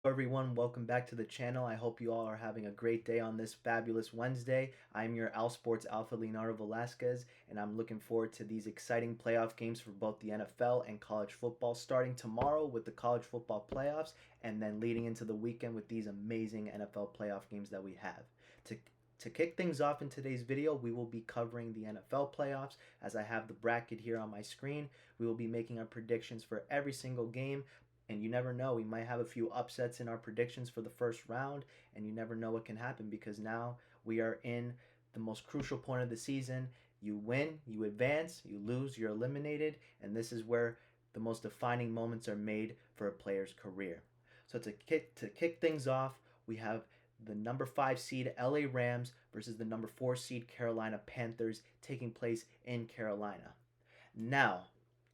Everyone, welcome back to the channel. I hope you all are having a great day on this fabulous Wednesday. I'm your Al Sports Alpha Leonardo Velasquez, and I'm looking forward to these exciting playoff games for both the NFL and college football, starting tomorrow with the college football playoffs, and then leading into the weekend with these amazing NFL playoff games that we have. To to kick things off in today's video, we will be covering the NFL playoffs as I have the bracket here on my screen. We will be making our predictions for every single game, and you never know, we might have a few upsets in our predictions for the first round, and you never know what can happen because now we are in the most crucial point of the season. You win, you advance; you lose, you're eliminated, and this is where the most defining moments are made for a player's career. So to kick things off, we have the number 5 seed LA Rams versus the number 4 seed Carolina Panthers taking place in Carolina. Now,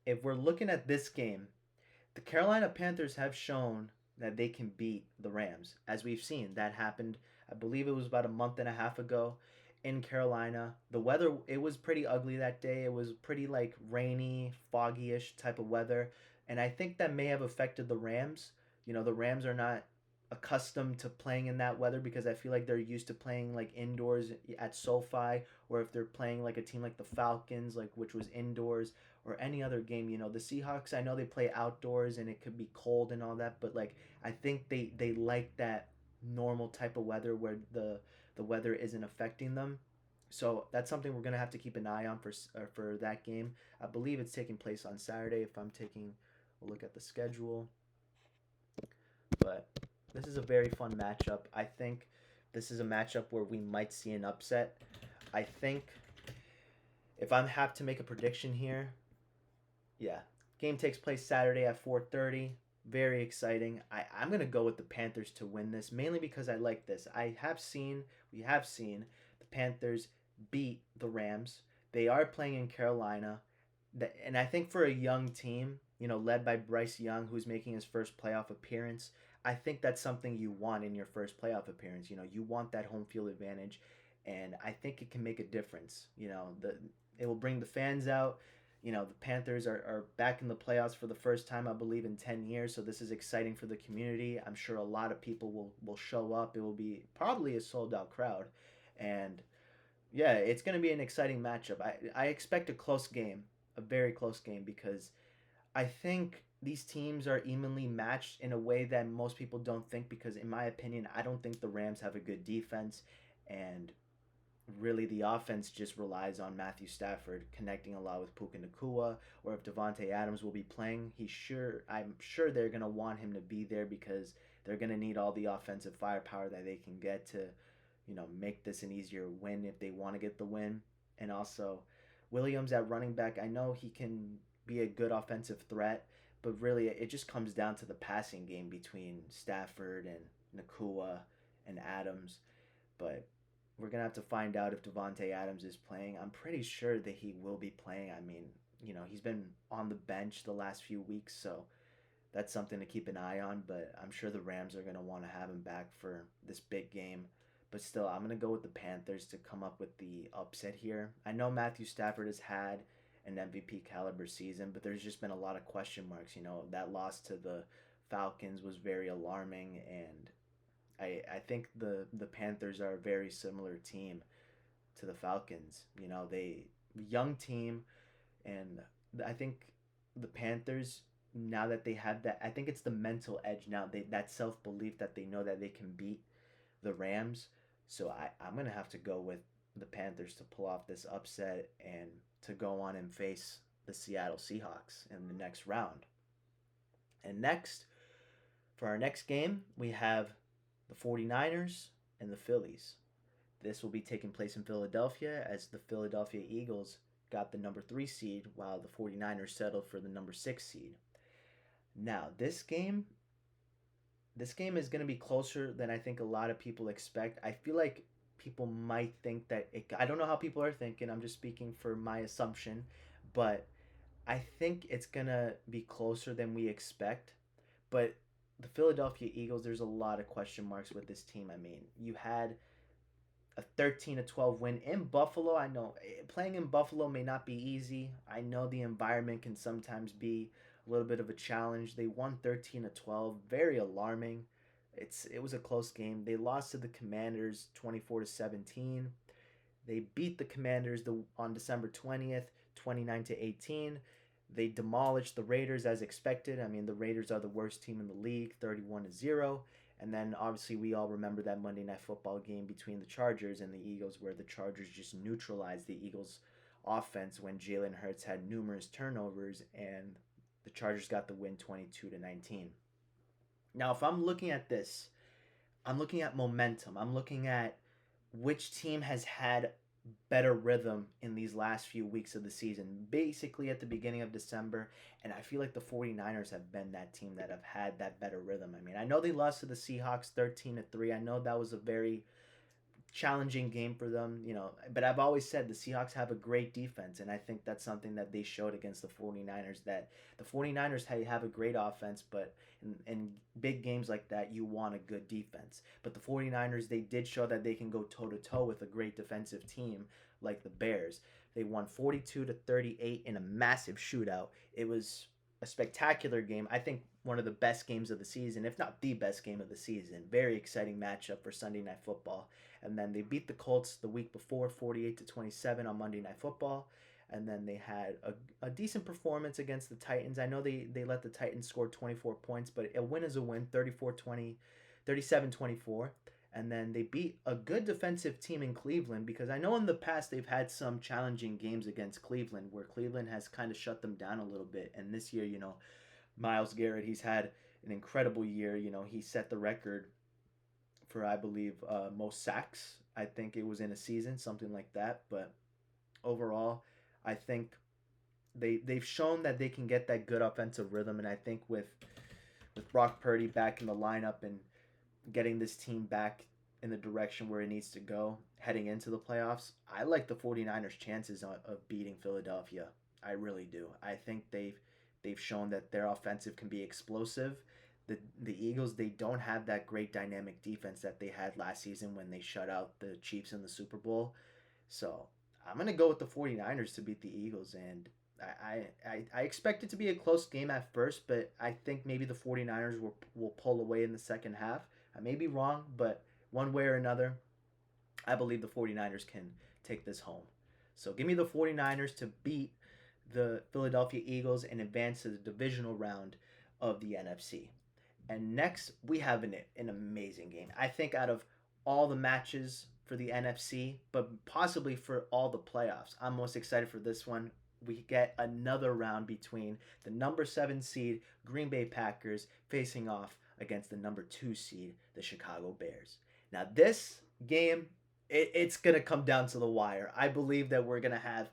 if we're looking at this game, the Carolina Panthers have shown that they can beat the Rams. As we've seen, that happened, I believe it was about a month and a half ago in Carolina. The weather, it was pretty ugly that day. It was pretty like rainy, foggy-ish type of weather, and I think that may have affected the Rams. The Rams are not accustomed to playing in that weather because I feel like they're used to playing like indoors at SoFi, or if they're playing like a team like the Falcons, like which was indoors, or any other game. The Seahawks, I know they play outdoors and it could be cold and all that, but like I think they like that normal type of weather where the weather isn't affecting them. So that's something we're gonna have to keep an eye on for that game. I believe it's taking place on Saturday if I'm taking a look at the schedule. But this is a very fun matchup. I think this is a matchup where we might see an upset. I think if I'm have to make a prediction here, yeah. Game takes place Saturday at 4:30. Very exciting. I'm gonna go with the Panthers to win this, mainly because I like this. We have seen the Panthers beat the Rams. They are playing in Carolina. And I think for a young team, led by Bryce Young, who's making his first playoff appearance, I think that's something you want in your first playoff appearance. You want that home field advantage, and I think it can make a difference. It will bring the fans out. The Panthers are back in the playoffs for the first time, I believe, in 10 years. So this is exciting for the community. I'm sure a lot of people will show up. It will be probably a sold out crowd. And yeah, it's going to be an exciting matchup. I expect a close game, a very close game, because I think these teams are evenly matched in a way that most people don't think. Because, in my opinion, I don't think the Rams have a good defense. And really the offense just relies on Matthew Stafford connecting a lot with Puka Nacua, or if Devontae Adams will be playing, I'm sure they're gonna want him to be there because they're gonna need all the offensive firepower that they can get to, make this an easier win if they want to get the win. And also, Williams at running back, I know he can be a good offensive threat, but really it just comes down to the passing game between Stafford and Nakua and Adams. But we're gonna have to find out if Devonte Adams is playing. I'm pretty sure that he will be playing. I mean, he's been on the bench the last few weeks, so that's something to keep an eye on. But I'm sure the Rams are gonna want to have him back for this big game. But still, I'm gonna go with the Panthers to come up with the upset here. I know Matthew Stafford has had an MVP caliber season, but there's just been a lot of question marks. That loss to the Falcons was very alarming, and I think the Panthers are a very similar team to the Falcons. They young team, and I think the Panthers, now that they have that, I think it's the mental edge now. That self belief that they know that they can beat the Rams. So I'm gonna have to go with the Panthers to pull off this upset and to go on and face the Seattle Seahawks in the next round. And next, for our next game, we have the 49ers and the Phillies. This will be taking place in Philadelphia as the Philadelphia Eagles got the number 3 seed while the 49ers settled for the number 6 seed. Now, this game is going to be closer than I think a lot of people expect. I feel like people might think that I don't know how people are thinking. I'm just speaking for my assumption, but I think it's going to be closer than we expect. But the Philadelphia Eagles, there's a lot of question marks with this team. I mean, you had a 13-12 win in Buffalo. I know playing in Buffalo may not be easy. I know the environment can sometimes be a little bit of a challenge. They won 13-12, very alarming. It was a close game. They lost to the Commanders 24-17. They beat the Commanders on December 20th, 29-18. They demolished the Raiders as expected. I mean, the Raiders are the worst team in the league, 31-0. And then obviously we all remember that Monday Night Football game between the Chargers and the Eagles where the Chargers just neutralized the Eagles offense when Jalen Hurts had numerous turnovers and the Chargers got the win 22-19. Now, if I'm looking at this, I'm looking at momentum. I'm looking at which team has had better rhythm in these last few weeks of the season, basically at the beginning of December. And I feel like the 49ers have been that team that have had that better rhythm. I mean, I know they lost to the Seahawks 13-3. I know that was a very challenging game for them, but I've always said the Seahawks have a great defense, and I think that's something that they showed against the 49ers, that the 49ers have a great offense, but in big games like that, you want a good defense. But the 49ers, they did show that they can go toe-to-toe with a great defensive team like the Bears. They won 42-38 in a massive shootout. It was a spectacular game. I think one of the best games of the season, if not the best game of the season. Very exciting matchup for Sunday Night Football. And then they beat the Colts the week before 48-27 on Monday Night Football. And then they had a decent performance against the Titans. I know they let the Titans score 24 points, but a win is a win, 34-20, 37-24. And then they beat a good defensive team in Cleveland, because I know in the past they've had some challenging games against Cleveland where Cleveland has kind of shut them down a little bit. And this year, Myles Garrett, he's had an incredible year. He set the record for, I believe, most sacks. I think it was in a season, something like that. But overall, I think they've shown that they can get that good offensive rhythm, and I think with Brock Purdy back in the lineup and getting this team back in the direction where it needs to go heading into the playoffs, I like the 49ers' chances of beating Philadelphia. I really do. I think they've shown that their offensive can be explosive. The Eagles, they don't have that great dynamic defense that they had last season when they shut out the Chiefs in the Super Bowl. So I'm going to go with the 49ers to beat the Eagles. And I expect it to be a close game at first, but I think maybe the 49ers will pull away in the second half. I may be wrong, but one way or another, I believe the 49ers can take this home. So give me the 49ers to beat the Philadelphia Eagles and advance to the divisional round of the NFC. And next, we have an amazing game. I think out of all the matches for the NFC, but possibly for all the playoffs, I'm most excited for this one. We get another round between the number 7 seed Green Bay Packers facing off against the number 2 seed, the Chicago Bears. Now, this game, it's going to come down to the wire. I believe that we're going to have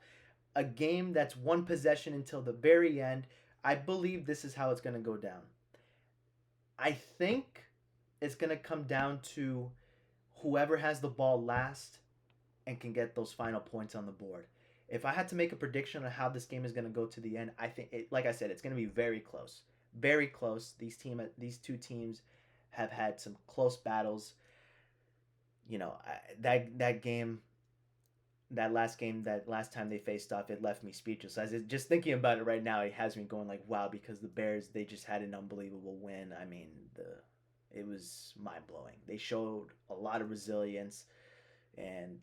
a game that's one possession until the very end. I believe this is how it's going to go down. I think it's going to come down to whoever has the ball last and can get those final points on the board. If I had to make a prediction on how this game is going to go to the end, I think, like I said, it's going to be very close. Very close. These two teams have had some close battles. That game, that last time they faced off, it left me speechless. Just thinking about it right now, it has me going like, wow, because the Bears, they just had an unbelievable win. I mean, it was mind-blowing. They showed a lot of resilience, and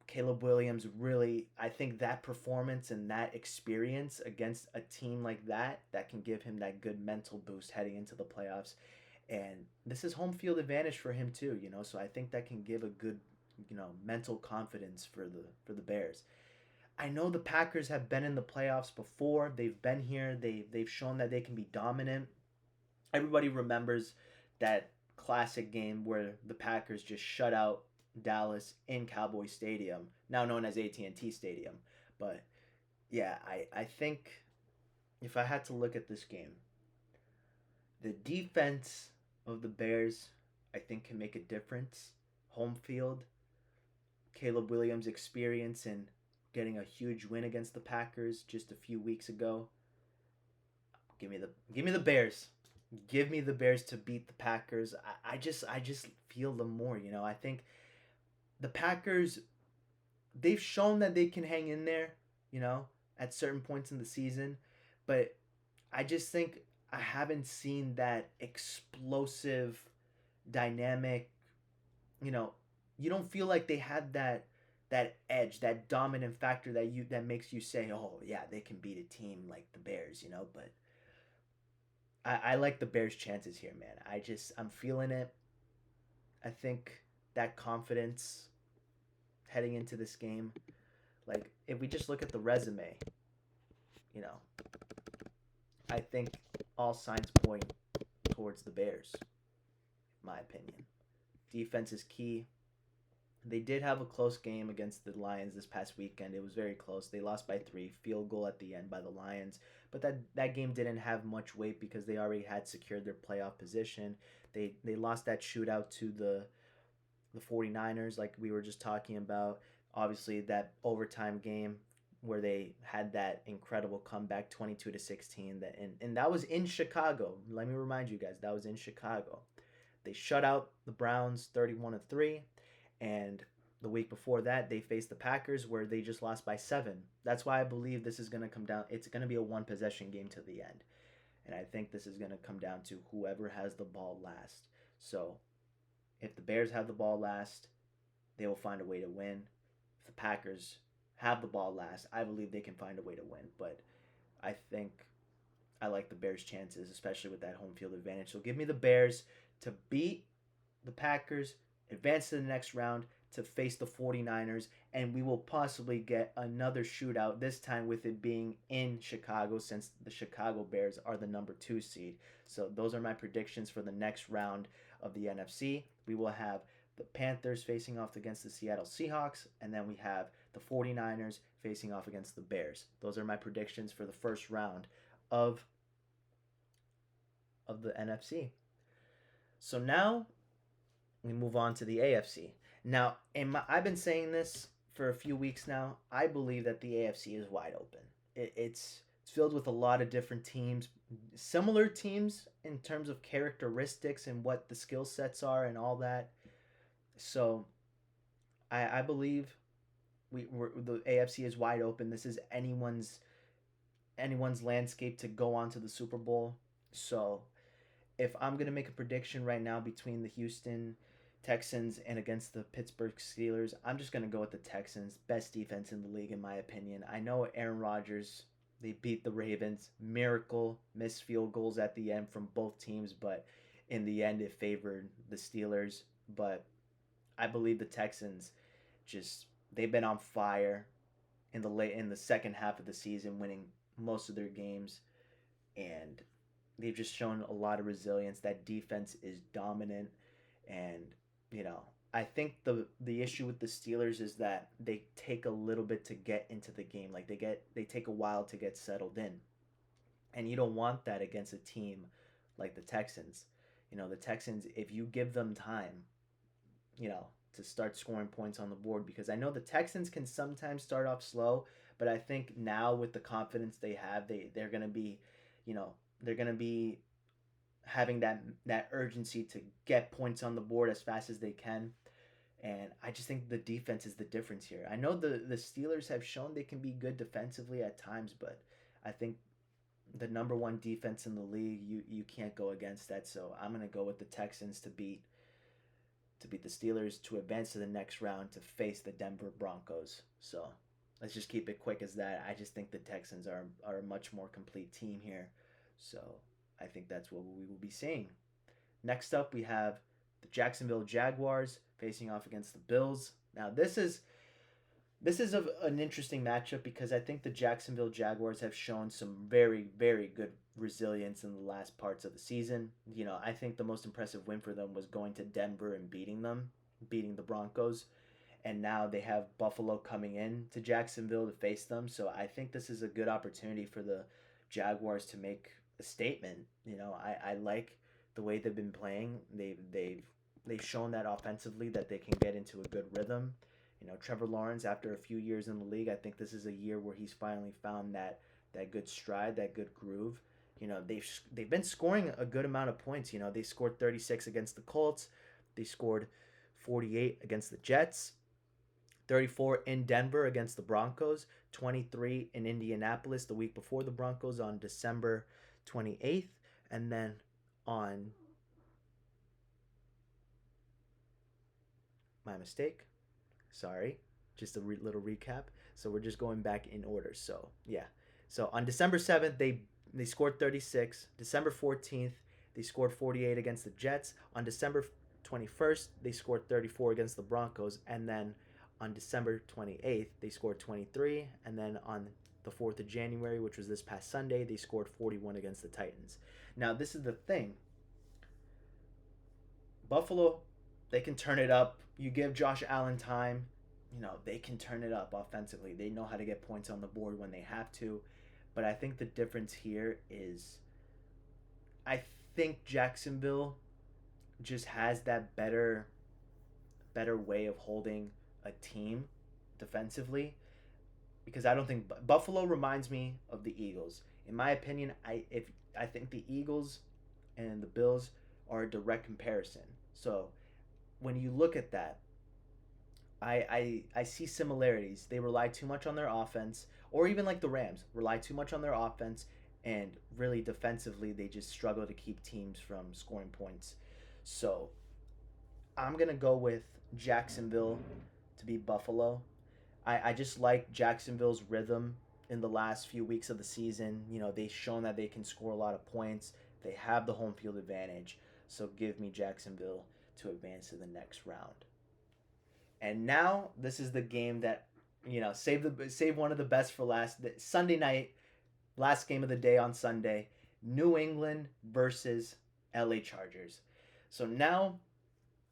Caleb Williams really, I think that performance and that experience against a team like that can give him that good mental boost heading into the playoffs. And this is home field advantage for him too, so I think that can give a good mental confidence for the Bears. I know the Packers have been in the playoffs before. They've been here. They've shown that they can be dominant. Everybody remembers that classic game where the Packers just shut out Dallas in Cowboy Stadium, now known as AT&T Stadium. But yeah, I think if I had to look at this game, the defense of the Bears, I think, can make a difference. Home field, Caleb Williams' experience in getting a huge win against the Packers just a few weeks ago. Give me the Bears. Give me the Bears to beat the Packers. I just feel them more. I think the Packers, they've shown that they can hang in there, at certain points in the season, but I just think I haven't seen that explosive dynamic, you know, you don't feel like they had that edge, that dominant factor that makes you say, "Oh, yeah, they can beat a team like the Bears," but I like the Bears' chances here, man. I'm feeling it. I think that confidence heading into this game, like if we just look at the resume, you know, I think all signs point towards the Bears, in my opinion. Defense is key. They did have a close game against the Lions this past weekend. It was very close. They lost by 3, field goal at the end by the Lions. But that game didn't have much weight because they already had secured their playoff position. They lost that shootout to the 49ers like we were just talking about. Obviously that overtime game where they had that incredible comeback 22-16 and that was in Chicago. Let me remind you guys, that was in Chicago. They shut out the Browns 31-3, and the week before that they faced the Packers where they just lost by 7. That's why I believe this is going to come down, it's going to be a one possession game to the end. And I think this is going to come down to whoever has the ball last. So, if the Bears have the ball last, they will find a way to win. If the Packers have the ball last, I believe they can find a way to win. But I think I like the Bears' chances, especially with that home field advantage. So give me the Bears to beat the Packers, advance to the next round to face the 49ers, and we will possibly get another shootout, this time with it being in Chicago since the Chicago Bears are the number 2 seed. So those are my predictions for the next round of the NFC. We will have the Panthers facing off against the Seattle Seahawks, and then we have the 49ers facing off against the Bears. Those are my predictions for the first round of the NFC. So now we move on to the AFC. Now, I've been saying this for a few weeks now. I believe that the AFC is wide open. It's filled with a lot of different teams, similar teams in terms of characteristics and what the skill sets are and all that. So I believe the AFC is wide open. This is anyone's landscape to go on to the Super Bowl. So if I'm gonna make a prediction right now between the Houston Texans and against the Pittsburgh Steelers, I'm just gonna go with the Texans. Best defense in the league, in my opinion. I know Aaron Rodgers. They beat the Ravens. Miracle missed field goals at the end from both teams, but in the end, it favored the Steelers. But I believe the Texans just they've been on fire in the second half of the season, winning most of their games, and they've just shown a lot of resilience. That defense is dominant, and you know I think the issue with the Steelers is that they take a little bit to get into the game. Like they take a while to get settled in, and you don't want that against a team like the Texans. The Texans, if you give them time, to start scoring points on the board, because I know the Texans can sometimes start off slow, but I think now with the confidence they have, they're gonna be, you know, they're gonna be having that urgency to get points on the board as fast as they can. And I just think the defense is the difference here. I know the Steelers have shown they can be good defensively at times, but I think the number one defense in the league, you can't go against that. So I'm gonna go with the Texans to beat the Steelers to advance to the next round to face the Denver Broncos. So let's just keep it quick as that. I just think the Texans are a much more complete team here. So I think that's what we will be seeing. Next up, we have the Jacksonville Jaguars facing off against the Bills. Now an interesting matchup because I think the Jacksonville Jaguars have shown some very, very good resilience in the last parts of the season. I think the most impressive win for them was going to Denver and beating the Broncos. And now they have Buffalo coming in to Jacksonville to face them. So I think this is a good opportunity for the Jaguars to make a statement. I like the way they've been playing. They've shown that offensively that they can get into a good rhythm. Trevor Lawrence, after a few years in the league, I think this is a year where he's finally found that good stride, that good groove. They've been scoring a good amount of points. They scored 36 against the Colts. They scored 48 against the Jets, 34 in Denver against the Broncos, 23 in Indianapolis the week before the Broncos on December 28th, and then on My mistake. Sorry. Just a little recap. So we're just going back in order. So yeah. So on December 7th, they scored 36. December 14th, they scored 48 against the Jets. On December 21st, they scored 34 against the Broncos, and then on December 28th, they scored 23, and then on the 4th of January, which was this past Sunday, they scored 41 against the Titans. Now, this is the thing. Buffalo, they can turn it up. You give Josh Allen time, they can turn it up offensively. They know how to get points on the board when they have to. But I think the difference here is I think Jacksonville just has that better way of holding a team defensively, because I don't think Buffalo reminds me of the Eagles. In my opinion, I think the Eagles and the Bills are a direct comparison. So when you look at that, I see similarities. They rely too much on their offense, or even like the Rams rely too much on their offense, and really defensively they just struggle to keep teams from scoring points. So I'm gonna go with Jacksonville to beat Buffalo. I just like Jacksonville's rhythm in the last few weeks of the season. They've shown that they can score a lot of points. They have the home field advantage. So give me Jacksonville to advance to the next round. And now this is the game that save one of the best for last. Sunday night, last game of the day on Sunday, New England versus LA Chargers. So now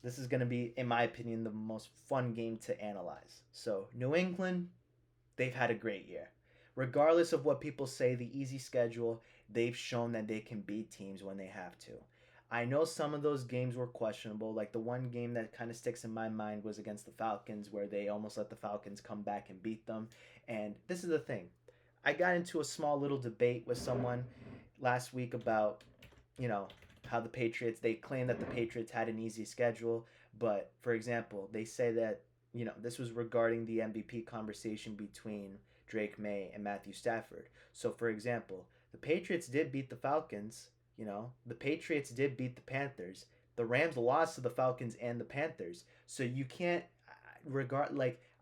this is going to be, in my opinion, the most fun game to analyze. So New England, they've had a great year. Regardless of what people say, the easy schedule, they've shown that they can beat teams when they have to. I know some of those games were questionable. Like the one game that kind of sticks in my mind was against the Falcons, where they almost let the Falcons come back and beat them. And this is the thing. I got into a small little debate with someone last week about, you know, how the Patriots, they claim that the Patriots had an easy schedule. But for example, they say that, this was regarding the MVP conversation between Drake May and Matthew Stafford. So for example, the Patriots did beat the Falcons. The Patriots did beat the Panthers. The Rams lost to the Falcons and the Panthers. So you can't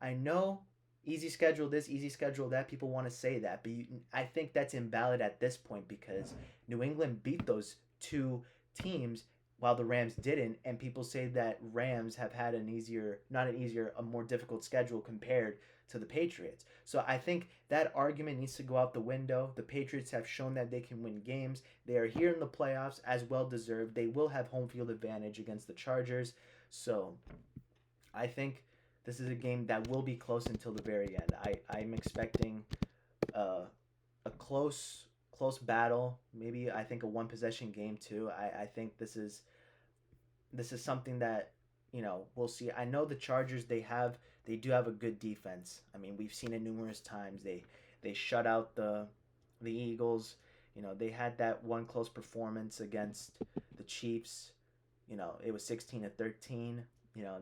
I know easy schedule this, easy schedule that. People want to say that, but I think that's invalid at this point because New England beat those two teams while the Rams didn't, and people say that Rams have had a more difficult schedule compared to the Patriots. So I think that argument needs to go out the window. The Patriots have shown that they can win games. They are here in the playoffs as well deserved. They will have home field advantage against the Chargers. So I think this is a game that will be close until the very end. I'm expecting a close battle. Maybe I think a one possession game too. I think this is something that we'll see. I know the Chargers, they do have a good defense. I mean, we've seen it numerous times. They shut out the Eagles. They had that one close performance against the Chiefs. It was 16-13.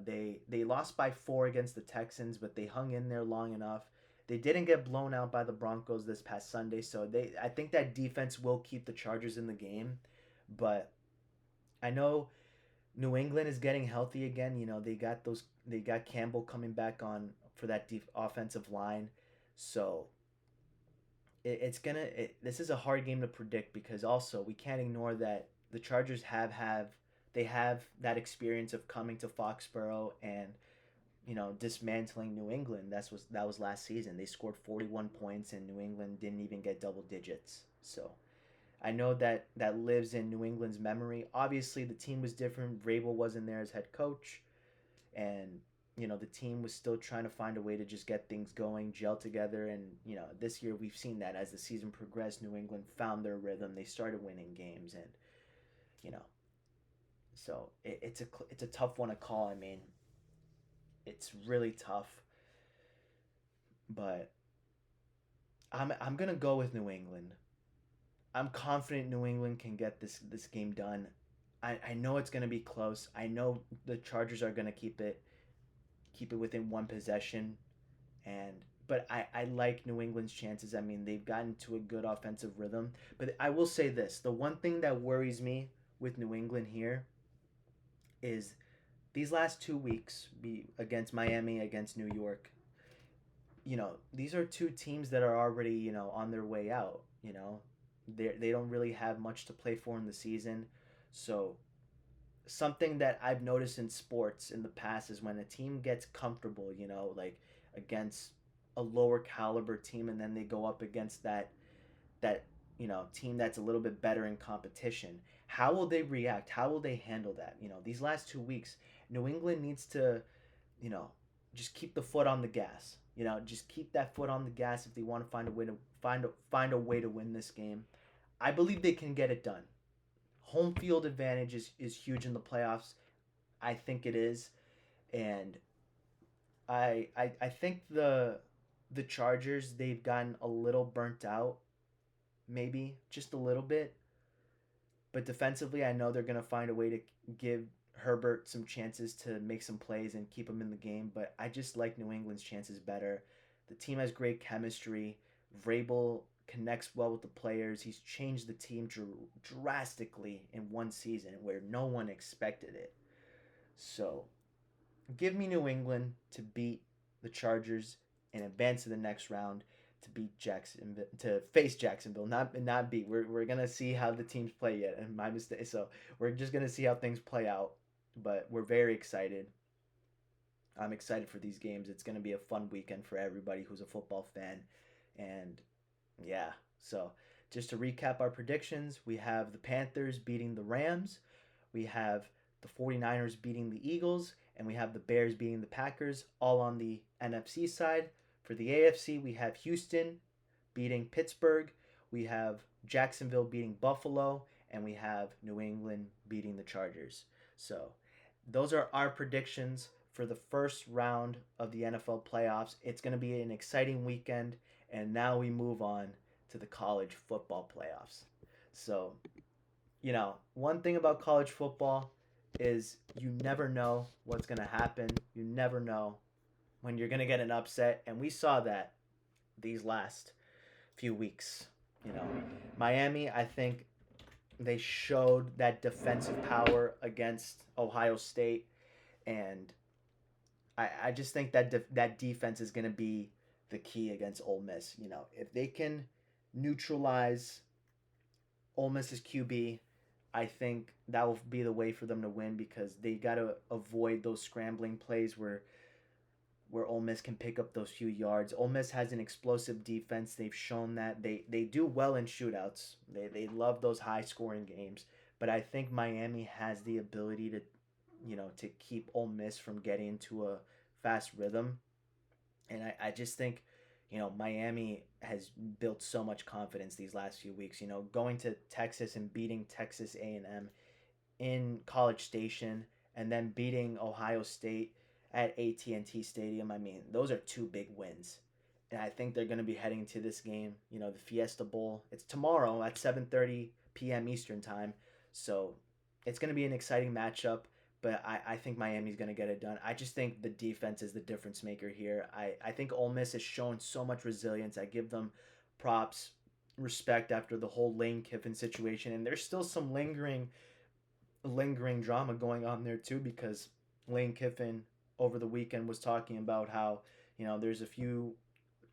They lost by 4 against the Texans, but they hung in there long enough. They didn't get blown out by the Broncos this past Sunday, so I think that defense will keep the Chargers in the game. But I know New England is getting healthy again. They got Campbell coming back on for that offensive line. So this is a hard game to predict because also we can't ignore that the Chargers they have that experience of coming to Foxborough and dismantling New England. That was last season. They scored 41 points and New England didn't even get double digits. So I know that lives in New England's memory. Obviously, the team was different. Vrabel wasn't there as head coach, and the team was still trying to find a way to just get things going, gel together. And this year we've seen that as the season progressed, New England found their rhythm. They started winning games, and you know, so it's a tough one to call. I mean, it's really tough, but I'm gonna go with New England. I'm confident New England can get this game done. I know it's gonna be close. I know the Chargers are gonna keep it within one possession, and but I like New England's chances. I mean, they've gotten to a good offensive rhythm. But I will say this: the one thing that worries me with New England here is these last 2 weeks be against Miami, against New York, these are two teams that are already, on their way out. They don't really have much to play for in the season. So something that I've noticed in sports in the past is when a team gets comfortable, like against a lower caliber team, and then they go up against that team that's a little bit better in competition. How will they react? How will they handle that? These last 2 weeks, New England needs to, you know, just keep the foot on the gas. Just keep that foot on the gas if they want to find a way to win this game. I believe they can get it done. Home field advantage is huge in the playoffs. I think it is, and I think the Chargers, they've gotten a little burnt out, maybe just a little bit. But defensively, I know they're gonna find a way to give Herbert some chances to make some plays and keep him in the game. But I just like New England's chances better. The team has great chemistry. Vrabel connects well with the players. He's changed the team drastically in one season where no one expected it. So give me New England to beat the Chargers and advance to the next round to beat Jacksonville, to face Jacksonville, not beat. We're gonna see how the teams play yet, and my mistake. So we're just gonna see how things play out. But we're very excited. I'm excited for these games. It's gonna be a fun weekend for everybody who's a football fan, and yeah. So just to recap our predictions, we have the Panthers beating the Rams, we have the 49ers beating the Eagles, and we have the Bears beating the Packers, all on the NFC side. For the AFC, we have Houston beating Pittsburgh, we have Jacksonville beating Buffalo, and we have New England beating the Chargers. So, those are our predictions for the first round of the NFL playoffs. It's going to be an exciting weekend, and now we move on to the college football playoffs. So, one thing about college football is you never know what's going to happen. You never know when you're going to get an upset. And we saw that these last few weeks. You know, Miami, I think they showed that defensive power against Ohio State. And I just think that that defense is going to be the key against Ole Miss. If they can neutralize Ole Miss's QB, I think that will be the way for them to win because they got to avoid those scrambling plays where Ole Miss can pick up those few yards. Ole Miss has an explosive defense. They've shown that they do well in shootouts. They love those high scoring games. But I think Miami has the ability to keep Ole Miss from getting into a fast rhythm. And I just think, Miami has built so much confidence these last few weeks. Going to Texas and beating Texas A&M in College Station and then beating Ohio State at AT&T Stadium. I mean, those are two big wins. And I think they're going to be heading to this game, the Fiesta Bowl. It's tomorrow at 7:30 p.m. Eastern Time. So it's going to be an exciting matchup, but I think Miami's going to get it done. I just think the defense is the difference maker here. I think Ole Miss has shown so much resilience. I give them props, respect after the whole Lane Kiffin situation. And there's still some lingering drama going on there too because Lane Kiffin over the weekend was talking about how, there's a few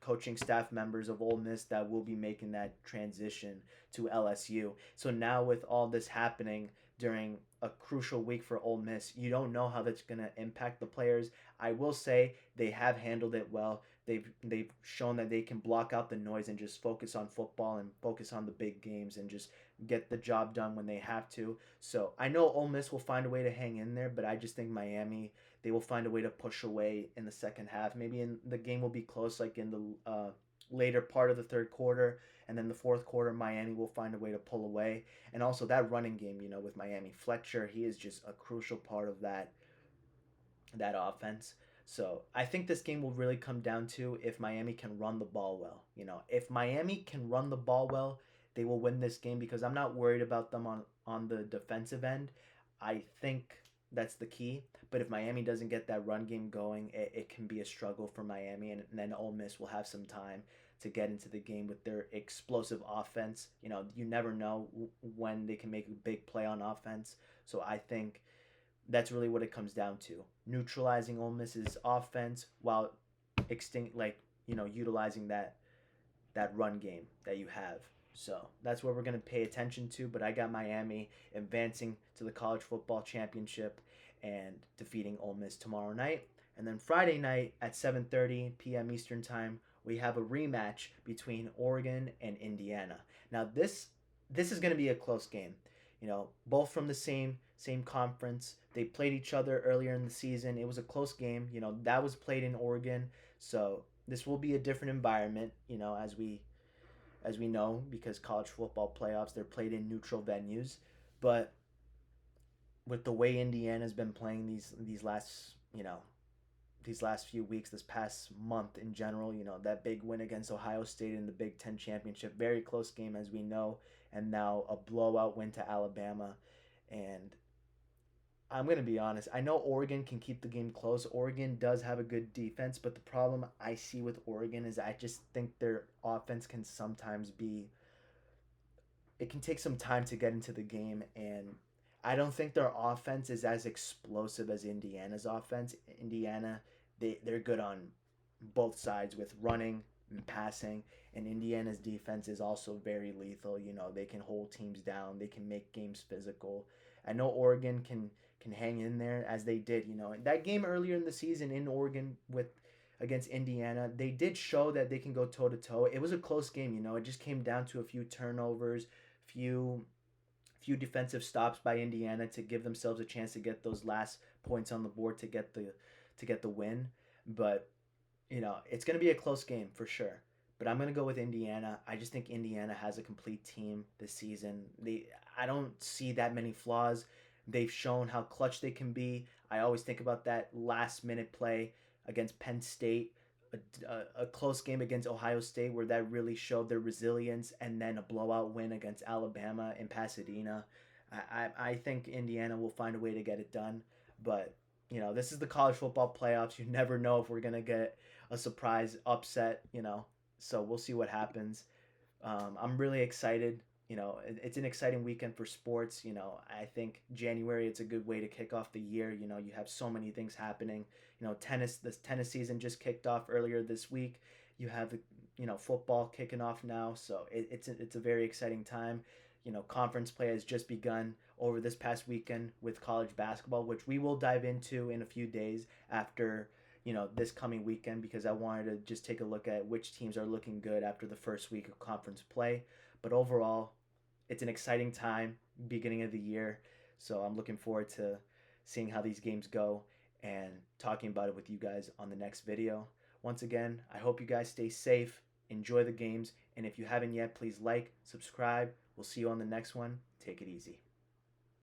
coaching staff members of Ole Miss that will be making that transition to LSU. So now with all this happening during a crucial week for Ole Miss, you don't know how that's going to impact the players. I will say they have handled it well. They've shown that they can block out the noise and just focus on football and focus on the big games and just get the job done when they have to. So I know Ole Miss will find a way to hang in there, but I just think Miami, they will find a way to push away in the second half. Maybe in the game will be close, like in the later part of the third quarter, and then the fourth quarter, Miami will find a way to pull away. And also that running game, with Miami, Fletcher, he is just a crucial part of that offense. So I think this game will really come down to if Miami can run the ball well. If Miami can run the ball well, they will win this game because I'm not worried about them on the defensive end. I think that's the key. But if Miami doesn't get that run game going, it can be a struggle for Miami, and then Ole Miss will have some time to get into the game with their explosive offense. You never know when they can make a big play on offense. So I think That's really what it comes down to. Neutralizing Ole Miss's offense while utilizing that run game that you have. So that's what we're going to pay attention to. But I got Miami advancing to the college football championship and defeating Ole Miss tomorrow night. And then Friday night at 7:30 p.m. Eastern Time, we have a rematch between Oregon and Indiana. Now this is going to be a close game. Both from the same conference. They played each other earlier in the season. It was a close game. That was played in Oregon. So this will be a different environment, as we know, because college football playoffs, they're played in neutral venues. But with the way Indiana's been playing these last few weeks, this past month in general, that big win against Ohio State in the Big Ten championship, very close game as we know, and now a blowout win to Alabama. And I'm going to be honest. I know Oregon can keep the game close. Oregon does have a good defense, but the problem I see with Oregon is I just think their offense can sometimes be. It can take some time to get into the game, and I don't think their offense is as explosive as Indiana's offense. Indiana, they're good on both sides with running and passing, and Indiana's defense is also very lethal. They can hold teams down, they can make games physical. I know Oregon can hang in there as they did. That game earlier in the season in Oregon with against Indiana, they did show that they can go toe to toe. It was a close game. It just came down to a few turnovers, few defensive stops by Indiana to give themselves a chance to get those last points on the board to get the win. But it's going to be a close game for sure. But I'm going to go with Indiana. I just think Indiana has a complete team this season. I don't see that many flaws. They've shown how clutch they can be. I always think about that last minute play against Penn State, a close game against Ohio State where that really showed their resilience, and then a blowout win against Alabama in Pasadena. I think Indiana will find a way to get it done. But, this is the college football playoffs. You never know if we're going to get a surprise upset, So we'll see what happens. I'm really excited. It's an exciting weekend for sports. I think January, it's a good way to kick off the year. You have so many things happening. This tennis season just kicked off earlier this week. You have football kicking off now, so it's a very exciting time. Conference play has just begun over this past weekend with college basketball, which we will dive into in a few days after this coming weekend, because I wanted to just take a look at which teams are looking good after the first week of conference play. But overall, it's an exciting time, beginning of the year. So I'm looking forward to seeing how these games go and talking about it with you guys on the next video. Once again, I hope you guys stay safe, enjoy the games, and if you haven't yet, please like, subscribe. We'll see you on the next one. Take it easy.